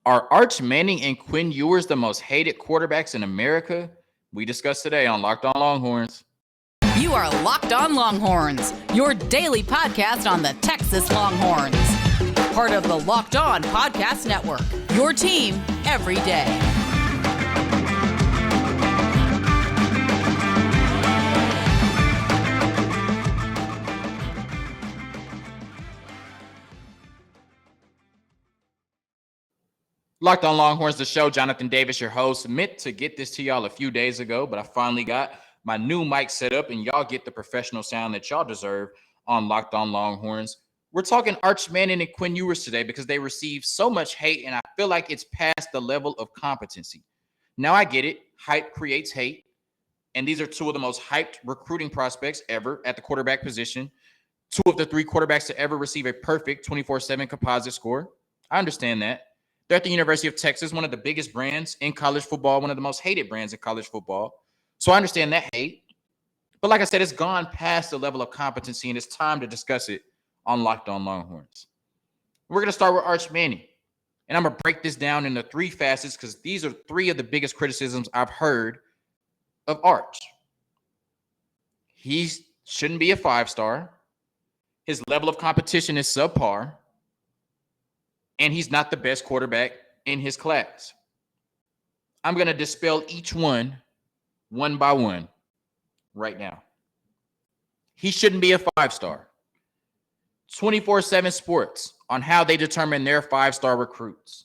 Are Arch Manning and Quinn Ewers the most hated quarterbacks in America? We discussed today on Locked On Longhorns. You are Locked On Longhorns, your daily podcast on the Texas Longhorns. Part of the Locked On Podcast Network, your team every day. Locked On Longhorns, the show. Jonathan Davis, your host. Meant to get this to y'all a few days ago, but I finally got my new mic set up, and y'all get the professional sound that y'all deserve on Locked On Longhorns. We're talking Arch Manning and Quinn Ewers today because they receive so much hate, and I feel like it's past the level of competency. Now I get it. Hype creates hate, and these are two of the most hyped recruiting prospects ever at the quarterback position. Two of the three quarterbacks to ever receive a perfect 24/7 composite score. I understand that. They're at the University of Texas, one of the biggest brands in college football, one of the most hated brands in college football. So I understand that hate. But like I said, it's gone past the level of competency, and it's time to discuss it on Locked On Longhorns. We're going to start with Arch Manning. And I'm going to break this down into three facets because these are three of the biggest criticisms I've heard of Arch. He shouldn't be a five-star. His level of competition is subpar. And he's not the best quarterback in his class. I'm going to dispel each one by one right now. He shouldn't be a five-star. 24/7 Sports on how they determine their five-star recruits.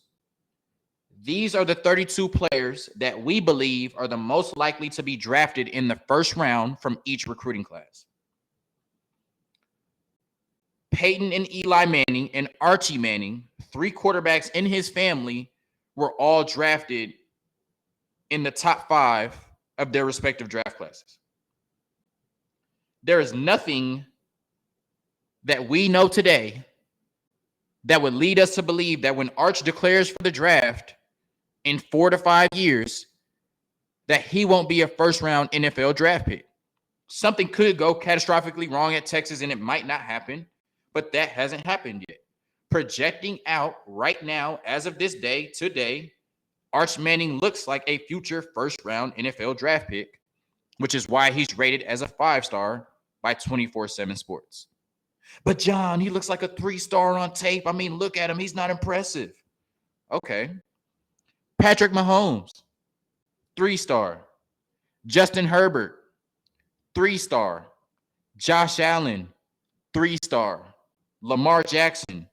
These are the 32 players that we believe are the most likely to be drafted in the first round from each recruiting class. Peyton and Eli Manning and Archie Manning, three quarterbacks in his family, were all drafted in the top 5 of their respective draft classes. There is nothing that we know today that would lead us to believe that when Arch declares for the draft in 4 to 5 years, that he won't be a first-round NFL draft pick. Something could go catastrophically wrong at Texas, and it might not happen. But that hasn't happened yet. Projecting out right now, as of this day, today, Arch Manning looks like a future first-round NFL draft pick, which is why he's rated as a 5-star by 24/7 Sports. But, John, he looks like a 3-star on tape. I mean, look at him. He's not impressive. Okay. Patrick Mahomes, 3-star. Justin Herbert, 3-star. Josh Allen, 3-star. Lamar Jackson,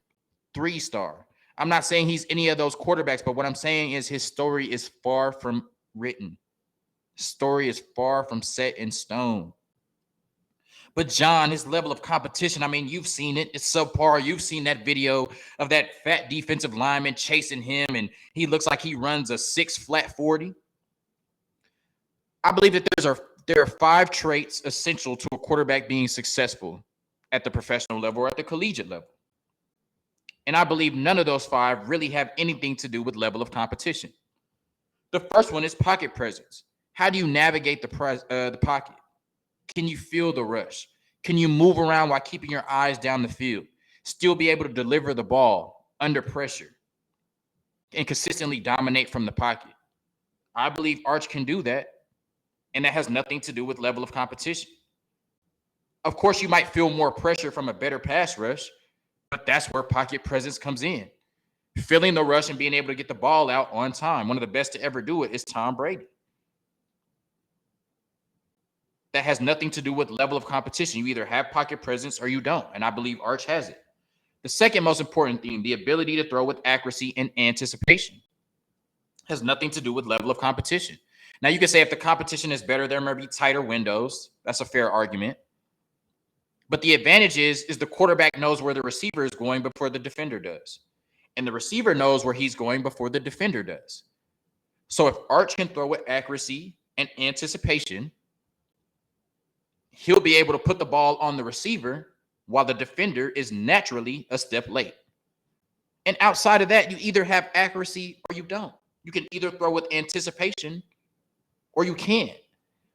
3-star. I'm not saying he's any of those quarterbacks, but what I'm saying is his story is far from written. His story is far from set in stone. But John, his level of competition, I mean, you've seen it. It's subpar. You've seen that video of that fat defensive lineman chasing him, and he looks like he runs a 6 flat 40. I believe that there are 5 traits essential to a quarterback being successful at the professional level or at the collegiate level. And I believe none of those 5 really have anything to do with level of competition. The first one is pocket presence. How do you navigate the pocket? Can you feel the rush? Can you move around while keeping your eyes down the field? Still be able to deliver the ball under pressure and consistently dominate from the pocket? I believe Arch can do that, and that has nothing to do with level of competition. Of course, you might feel more pressure from a better pass rush, but that's where pocket presence comes in. Feeling the rush and being able to get the ball out on time. One of the best to ever do it is Tom Brady. That has nothing to do with level of competition. You either have pocket presence or you don't, and I believe Arch has it. The second most important thing, the ability to throw with accuracy and anticipation, has nothing to do with level of competition. Now, you can say if the competition is better, there may be tighter windows. That's a fair argument. But the advantage is the quarterback knows where the receiver is going before the defender does. And the receiver knows where he's going before the defender does. So if Arch can throw with accuracy and anticipation, he'll be able to put the ball on the receiver while the defender is naturally a step late. And outside of that, you either have accuracy or you don't. You can either throw with anticipation or you can't,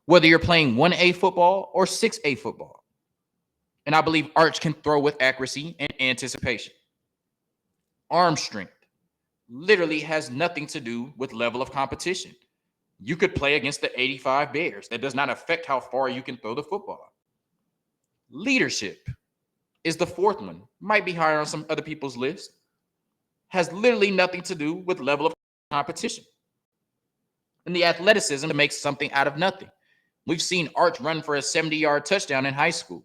whether you're playing 1A football or 6A football. And I believe Arch can throw with accuracy and anticipation. Arm strength. literally has nothing to do with level of competition. You could play against the 85 Bears. That does not affect how far you can throw the football. Leadership is the fourth one. Might be higher on some other people's list. Has literally nothing to do with level of competition. And the athleticism to make something out of nothing. We've seen Arch run for a 70-yard touchdown in high school.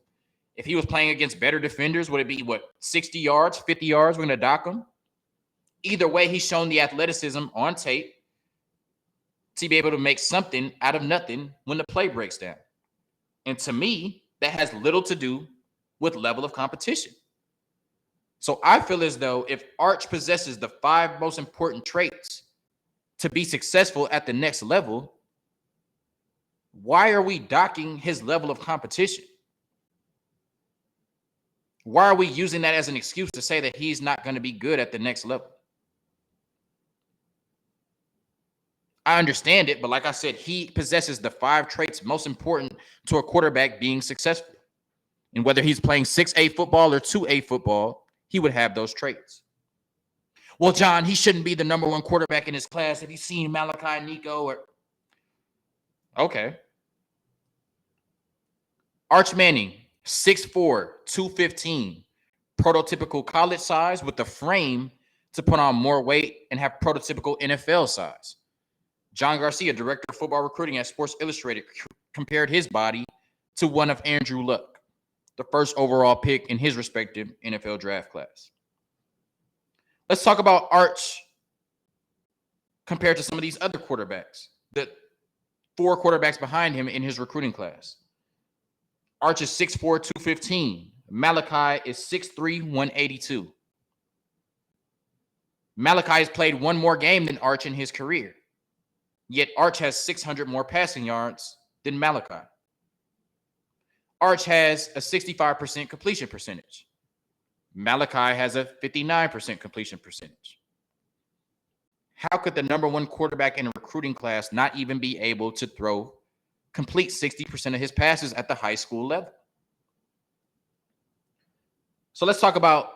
If he was playing against better defenders, would it be, 60 yards, 50 yards? We're going to dock him. Either way, he's shown the athleticism on tape to be able to make something out of nothing when the play breaks down. And to me, that has little to do with level of competition. So I feel as though if Arch possesses the 5 most important traits to be successful at the next level, why are we docking his level of competition? Why are we using that as an excuse to say that he's not going to be good at the next level? I understand it, but like I said, he possesses the 5 traits most important to a quarterback being successful. And whether he's playing 6A football or 2A football, he would have those traits. Well, John, he shouldn't be the number 1 quarterback in his class. Have you seen Malachi, Nico? Or okay. Arch Manning, 6'4", 215, prototypical college size with the frame to put on more weight and have prototypical NFL size. John Garcia, director of football recruiting at Sports Illustrated, compared his body to one of Andrew Luck, the first overall pick in his respective NFL draft class. Let's talk about Arch compared to some of these other quarterbacks, the 4 quarterbacks behind him in his recruiting class. Arch is 6'4", 215. Malachi is 6'3", 182. Malachi has played 1 more game than Arch in his career. Yet Arch has 600 more passing yards than Malachi. Arch has a 65% completion percentage. Malachi has a 59% completion percentage. How could the number 1 quarterback in a recruiting class not even be able to complete 60% of his passes at the high school level? So let's talk about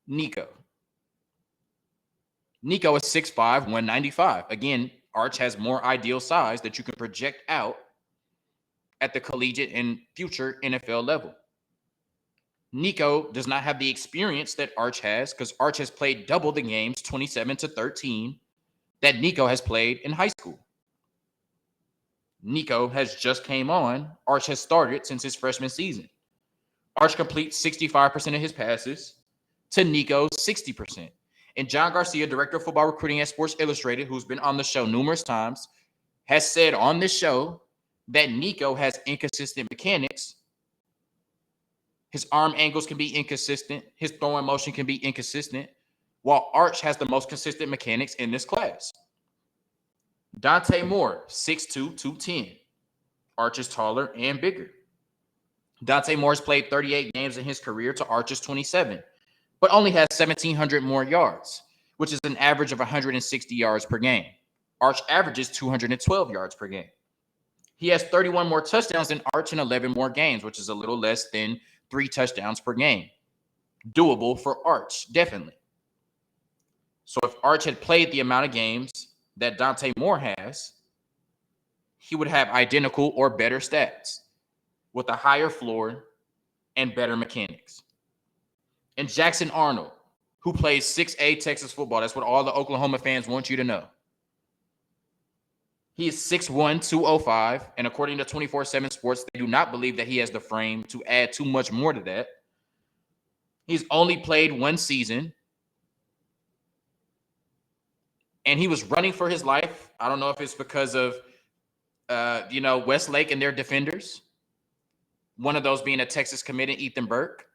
Nico. Nico is 6'5", 195. Again, Arch has more ideal size that you can project out at the collegiate and future NFL level. Nico does not have the experience that Arch has because Arch has played double the games, 27-13, that Nico has played in high school. Nico has just came on. Arch has started since his freshman season. Arch completes 65% of his passes to Nico's 60%. And John Garcia, director of football recruiting at Sports Illustrated, who's been on the show numerous times, has said on this show that Nico has inconsistent mechanics. His arm angles can be inconsistent. His throwing motion can be inconsistent, while Arch has the most consistent mechanics in this class. Dante Moore, 6'2", 210. Arch is taller and bigger. Dante Moore has played 38 games in his career to Arch's 27, but only has 1,700 more yards, which is an average of 160 yards per game. Arch averages 212 yards per game. He has 31 more touchdowns than Arch in 11 more games, which is a little less than 3 touchdowns per game. Doable for Arch, definitely. So if Arch had played the amount of games that Dante Moore has, he would have identical or better stats with a higher floor and better mechanics. And Jackson Arnold, who plays 6A Texas football, that's what all the Oklahoma fans want you to know. He is 6'1", 205, and according to 24/7 Sports, they do not believe that he has the frame to add too much more to that. He's only played 1 season, and he was running for his life. I don't know if it's because of, Westlake and their defenders, one of those being a Texas committed, Ethan Burke.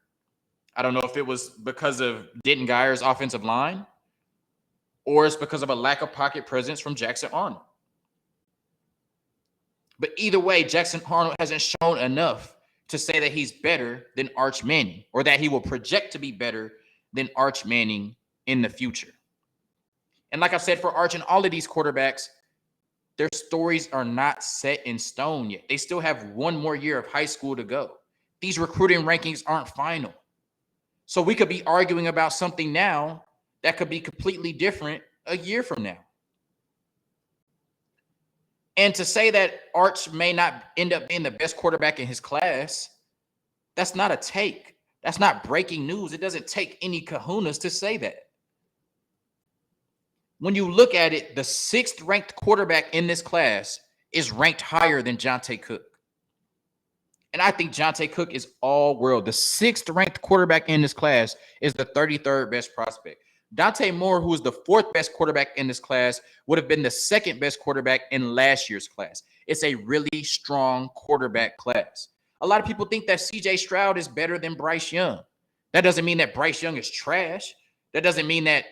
I don't know if it was because of Denton Geyer's offensive line, or it's because of a lack of pocket presence from Jackson Arnold. But either way, Jackson Arnold hasn't shown enough to say that he's better than Arch Manning, or that he will project to be better than Arch Manning in the future. And like I said, for Arch and all of these quarterbacks, their stories are not set in stone yet. They still have 1 more year of high school to go. These recruiting rankings aren't final. So we could be arguing about something now that could be completely different a year from now. And to say that Arch may not end up being the best quarterback in his class, that's not a take. That's not breaking news. It doesn't take any kahunas to say that. When you look at it, the 6th ranked quarterback in this class is ranked higher than Jonte Cook. And I think Jonte Cook is all world. The 6th ranked quarterback in this class is the 33rd best prospect. Dante Moore, who is the 4th best quarterback in this class, would have been the 2nd best quarterback in last year's class. It's a really strong quarterback class. A lot of people think that CJ Stroud is better than Bryce Young. That doesn't mean that Bryce Young is trash. That doesn't mean that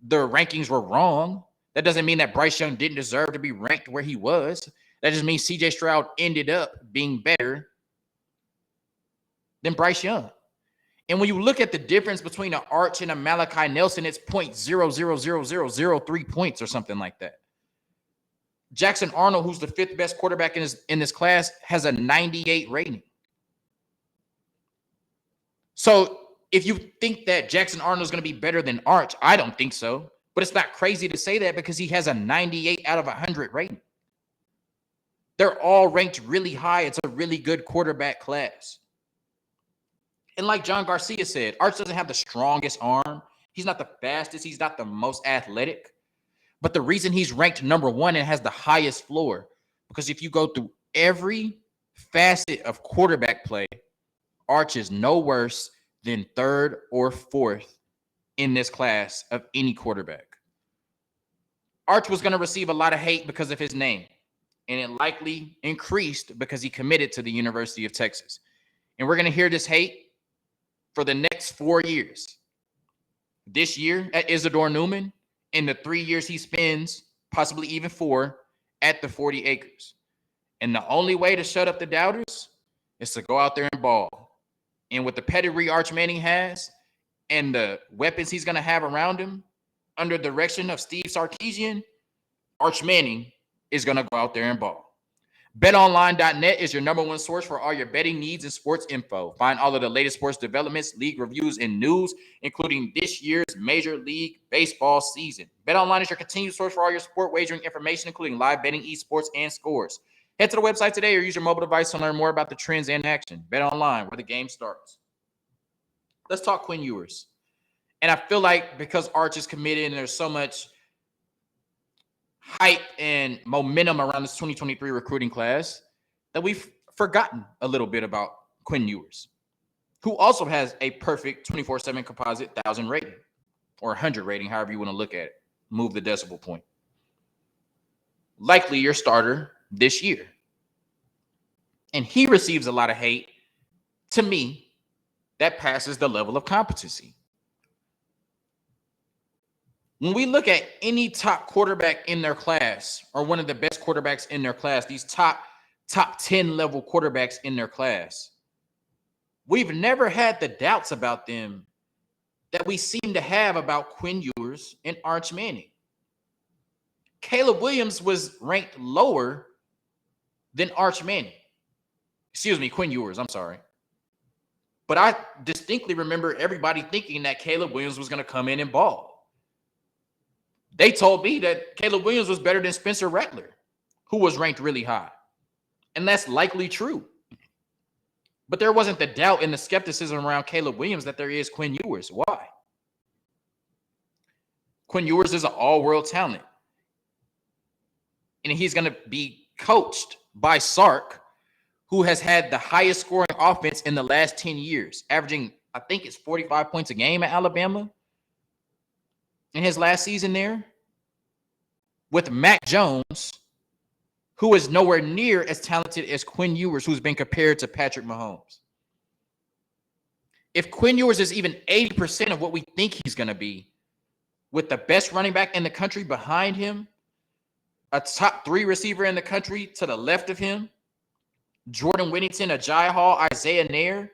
the rankings were wrong. That doesn't mean that Bryce Young didn't deserve to be ranked where he was. That just means CJ Stroud ended up being better than Bryce Young. And when you look at the difference between an Arch and a Malachi Nelson, it's 0.000003 points or something like that. Jackson Arnold, who's the 5th best quarterback in this class, has a 98 rating. So if you think that Jackson Arnold is going to be better than Arch, I don't think so. But it's not crazy to say that because he has a 98 out of 100 rating. They're all ranked really high. It's a really good quarterback class. And like John Garcia said, Arch doesn't have the strongest arm. He's not the fastest. He's not the most athletic. But the reason he's ranked number 1 and has the highest floor, because if you go through every facet of quarterback play, Arch is no worse than 3rd or 4th in this class of any quarterback. Arch was going to receive a lot of hate because of his name, and it likely increased because he committed to the University of Texas. And we're going to hear this hate for the next 4 years. This year at Isidore Newman, and the 3 years he spends, possibly even 4, at the 40 acres. And the only way to shut up the doubters is to go out there and ball. And with the pedigree Arch Manning has and the weapons he's going to have around him under the direction of Steve Sarkisian, Arch Manning is going to go out there and ball. BetOnline.net is your number 1 source for all your betting needs and sports info. Find all of the latest sports developments, league reviews, and news, including this year's Major League Baseball season. BetOnline is your continued source for all your sport wagering information, including live betting, esports, and scores. Head to the website today or use your mobile device to learn more about the trends and action. BetOnline, where the game starts. Let's talk Quinn Ewers. And I feel like because Arch is committed and there's so much hype and momentum around this 2023 recruiting class that we've forgotten a little bit about Quinn Ewers, who also has a perfect 24/7 composite 1,000 rating or 100 rating, however you want to look at it. Move the decimal point. Likely your starter this year. And he receives a lot of hate. To me, that passes the level of competency. When we look at any top quarterback in their class or one of the best quarterbacks in their class, these top 10 level quarterbacks in their class, we've never had the doubts about them that we seem to have about Quinn Ewers and Arch Manning. Caleb Williams was ranked lower than Arch Manning. Excuse me, Quinn Ewers, I'm sorry. But I distinctly remember everybody thinking that Caleb Williams was going to come in and ball. They told me that Caleb Williams was better than Spencer Rattler, who was ranked really high. And that's likely true. But there wasn't the doubt and the skepticism around Caleb Williams that there is Quinn Ewers. Why? Quinn Ewers is an all-world talent. And he's going to be coached by Sark, who has had the highest scoring offense in the last 10 years, averaging, I think it's 45 points a game at Alabama in his last season there, with Mac Jones, who is nowhere near as talented as Quinn Ewers, who's been compared to Patrick Mahomes. If Quinn Ewers is even 80% of what we think he's going to be, with the best running back in the country behind him, a top 3 receiver in the country to the left of him, Jordan Whittington, Ajay Hall, Isaiah Nair,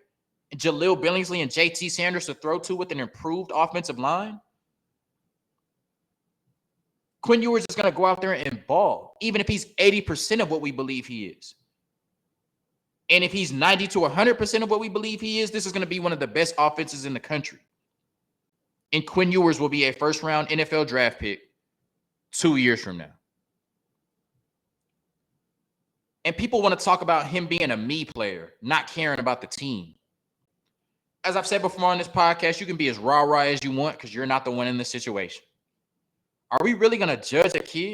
Jaleel Billingsley, and JT Sanders to throw to with an improved offensive line, Quinn Ewers is going to go out there and ball, even if he's 80% of what we believe he is. And if he's 90 to 100% of what we believe he is, this is going to be one of the best offenses in the country. And Quinn Ewers will be a first-round NFL draft pick 2 years from now. And people want to talk about him being a me player, not caring about the team. As I've said before on this podcast, you can be as rah-rah as you want because you're not the one in the situation. Are we really going to judge a kid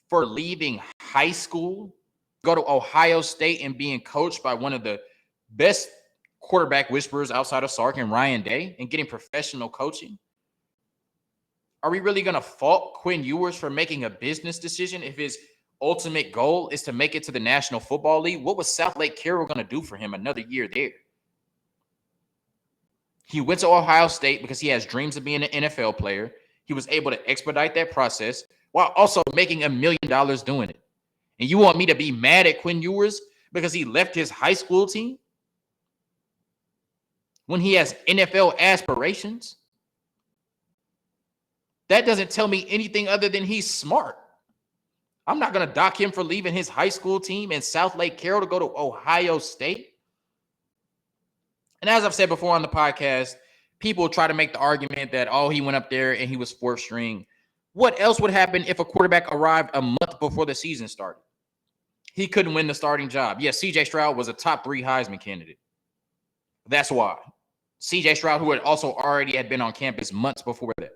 for leaving high school, go to Ohio State and being coached by one of the best quarterback whisperers outside of Sark and Ryan Day and getting professional coaching? Are we really going to fault Quinn Ewers for making a business decision if his ultimate goal is to make it to the National Football League? What was Southlake Carroll going to do for him another year there? He went to Ohio State because he has dreams of being an NFL player. He was able to expedite that process while also making $1 million doing it. And you want me to be mad at Quinn Ewers because he left his high school team when he has NFL aspirations? That doesn't tell me anything other than he's smart. I'm not going to dock him for leaving his high school team and Southlake Carroll to go to Ohio State. And as I've said before on the podcast, people try to make the argument that, oh, he went up there and he was fourth string. What else would happen if a quarterback arrived a month before the season started? He couldn't win the starting job. Yes, CJ Stroud was a top 3 Heisman candidate. That's why. CJ Stroud, who had also already had been on campus months before that.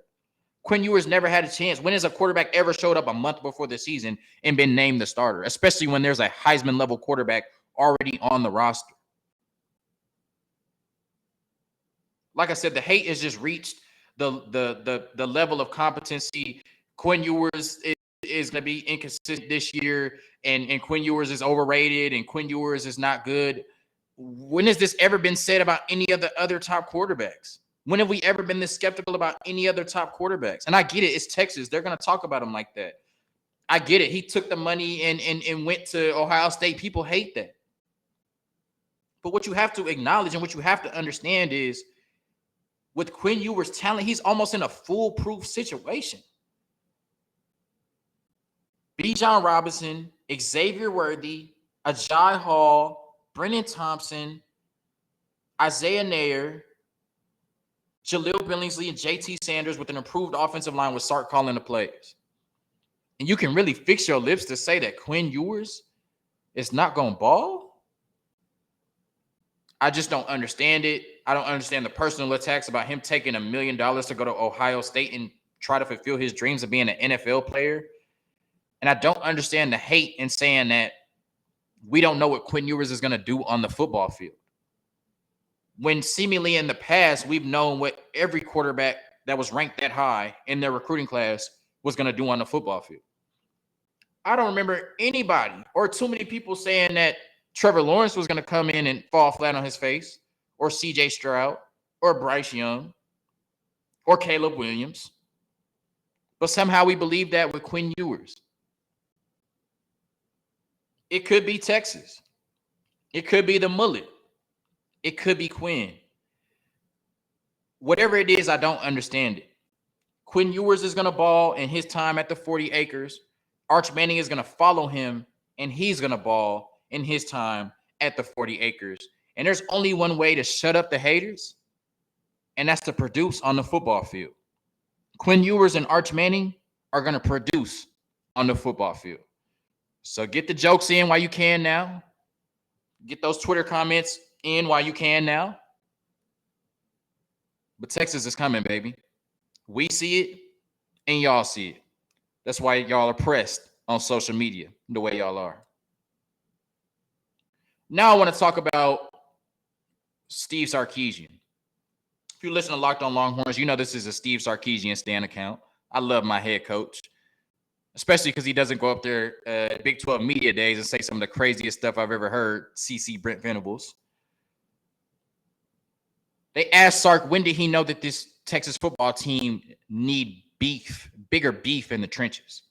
Quinn Ewers never had a chance. When has a quarterback ever showed up a month before the season and been named the starter, especially when there's a Heisman-level quarterback already on the roster? Like I said, the hate has just reached the level of competency. Quinn Ewers is going to be inconsistent this year, and Quinn Ewers is overrated, and Quinn Ewers is not good. When has this ever been said about any of the other top quarterbacks? When have we ever been this skeptical about any other top quarterbacks? And I get it. It's Texas. They're going to talk about him like that. I get it. He took the money and went to Ohio State. People hate that. But what you have to acknowledge and what you have to understand is with Quinn Ewers' talent, he's almost in a foolproof situation. Bijan Robinson, Xavier Worthy, Ajay Hall, Brennan Thompson, Isaiah Nair, Jaleel Billingsley, and JT Sanders with an improved offensive line with Sark calling the plays. And you can really fix your lips to say that Quinn Ewers is not going to ball? I just don't understand it. I don't understand the personal attacks about him taking $1 million to go to Ohio State and try to fulfill his dreams of being an NFL player. And I don't understand the hate in saying that we don't know what Quinn Ewers is going to do on the football field, when seemingly in the past, we've known what every quarterback that was ranked that high in their recruiting class was going to do on the football field. I don't remember anybody or too many people saying that Trevor Lawrence was going to come in and fall flat on his face, or CJ Stroud, or Bryce Young, or Caleb Williams. But somehow we believe that with Quinn Ewers. It could be Texas. It could be the mullet. It could be Quinn. Whatever it is, I don't understand it. Quinn Ewers is going to ball in his time at the 40 acres. Arch Manning is going to follow him, and he's going to ball in his time at the 40 acres. And there's only one way to shut up the haters, and that's to produce on the football field. Quinn Ewers and Arch Manning are going to produce on the football field. So get the jokes in while you can now. Get those Twitter comments in while you can now. But Texas is coming, baby. We see it and y'all see it. That's why y'all are pressed on social media the way y'all are. Now I want to talk about Steve Sarkisian. If you listen to Locked on Longhorns, you know this is a Steve Sarkisian stan account. I love my head coach, especially because he doesn't go up there at Big 12 media days and say some of the craziest stuff I've ever heard, CC Brent Venables. They asked Sark, when did he know that this Texas football team need beef, bigger beef in the trenches?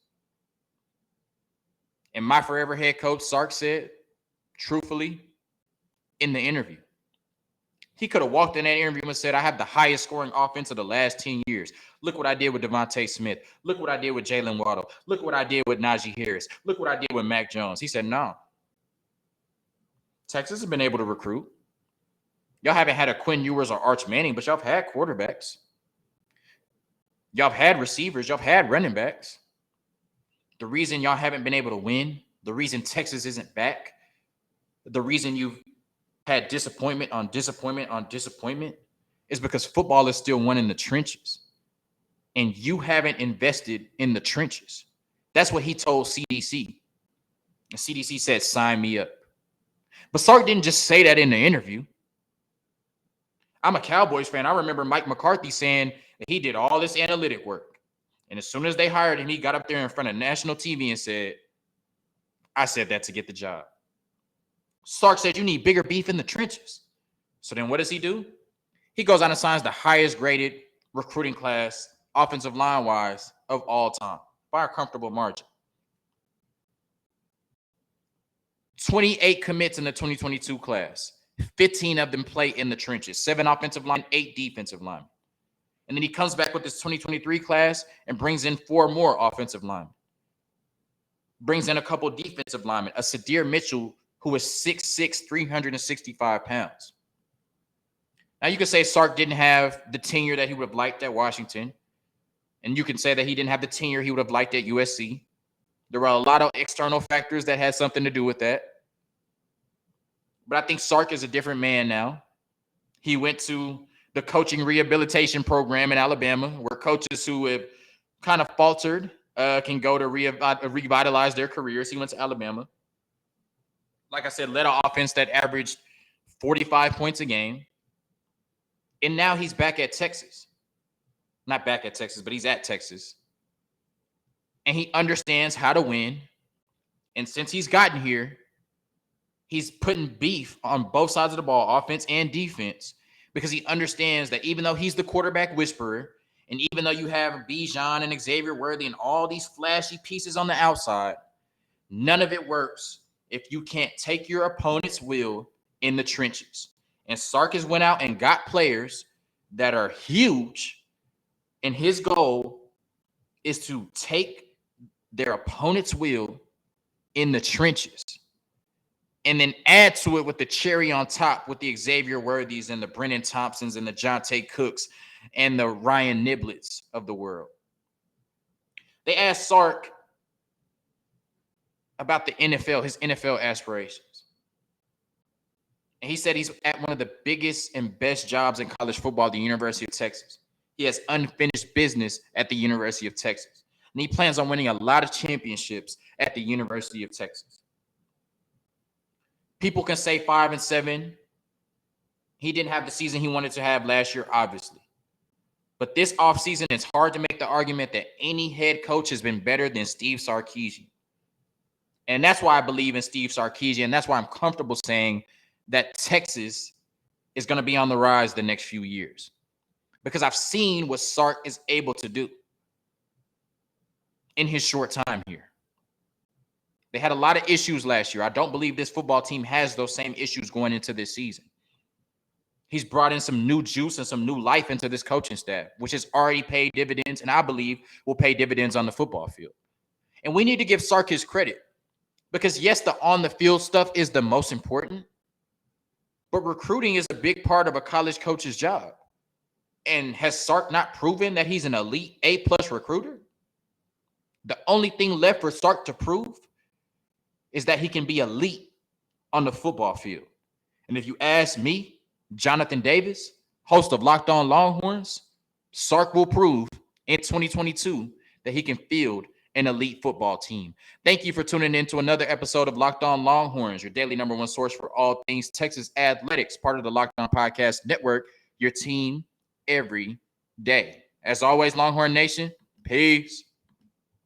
And my forever head coach, Sark, said, truthfully, in the interview. He could have walked in that interview and said, I have the highest scoring offense of the last 10 years. Look what I did with Devontae Smith. Look what I did with Jalen Waddle. Look what I did with Najee Harris. Look what I did with Mac Jones. He said, no. Texas has been able to recruit. Y'all haven't had a Quinn Ewers or Arch Manning, but y'all have had quarterbacks. Y'all have had receivers. Y'all have had running backs. the reason y'all haven't been able to win, the reason Texas isn't back, the reason you've had disappointment on disappointment on disappointment is because football is still won in the trenches. And you haven't invested in the trenches. That's what he told CDC. And CDC said, sign me up. But Sark didn't just say that in the interview. I'm a Cowboys fan. I remember Mike McCarthy saying that he did all this analytic work. And as soon as they hired him, he got up there in front of national TV and said, I said that to get the job. Sark said you need bigger beef in the trenches. So then what does he do? He goes out and signs the highest graded recruiting class, offensive line-wise, of all time by a comfortable margin. 28 commits in the 2022 class. 15 of them play in the trenches. 7 offensive line, 8 defensive linemen. And then he comes back with this 2023 class and brings in 4 more offensive linemen. Brings in a couple defensive linemen. A Sadir Mitchell, who is 6'6", 365 pounds. Now, you could say Sark didn't have the tenure that he would have liked at Washington. And you can say that he didn't have the tenure he would have liked at USC. There were a lot of external factors that had something to do with that. But I think Sark is a different man now. He went to the coaching rehabilitation program in Alabama, where coaches who have kind of faltered can go to revitalize their careers. He went to Alabama. Like I said, led an offense that averaged 45 points a game. And now he's back at Texas. Not back at Texas, but he's at Texas. And he understands how to win. And since he's gotten here, he's putting beef on both sides of the ball, offense and defense, because he understands that even though he's the quarterback whisperer, and even though you have Bijan and Xavier Worthy and all these flashy pieces on the outside, none of it works if you can't take your opponent's will in the trenches. And Sark has went out and got players that are huge, and his goal is to take their opponent's will in the trenches and then add to it with the cherry on top with the Xavier Worthies and the Brennan Thompsons and the Jonte Cooks and the Ryan Niblets of the world. They asked Sark about the NFL, his NFL aspirations. And he said he's at one of the biggest and best jobs in college football at the University of Texas. He has unfinished business at the University of Texas. And he plans on winning a lot of championships at the University of Texas. People can say 5-7. He didn't have the season he wanted to have last year, obviously. But this offseason, it's hard to make the argument that any head coach has been better than Steve Sarkisian. And that's why I believe in Steve Sarkisian. That's why I'm comfortable saying that Texas is going to be on the rise the next few years. Because I've seen what Sark is able to do in his short time here. They had a lot of issues last year. I don't believe this football team has those same issues going into this season. He's brought in some new juice and some new life into this coaching staff, which has already paid dividends, and I believe will pay dividends on the football field. And we need to give Sark his credit because, yes, the on-the-field stuff is the most important, but recruiting is a big part of a college coach's job. And has Sark not proven that he's an elite A-plus recruiter? The only thing left for Sark to prove is that he can be elite on the football field. And if you ask me, Jonathan Davis, host of Locked On Longhorns, Sark will prove in 2022 that he can field an elite football team. Thank you for tuning in to another episode of Locked On Longhorns, your daily number one source for all things Texas athletics, part of the Locked On Podcast Network, your team every day. As always, Longhorn Nation, peace.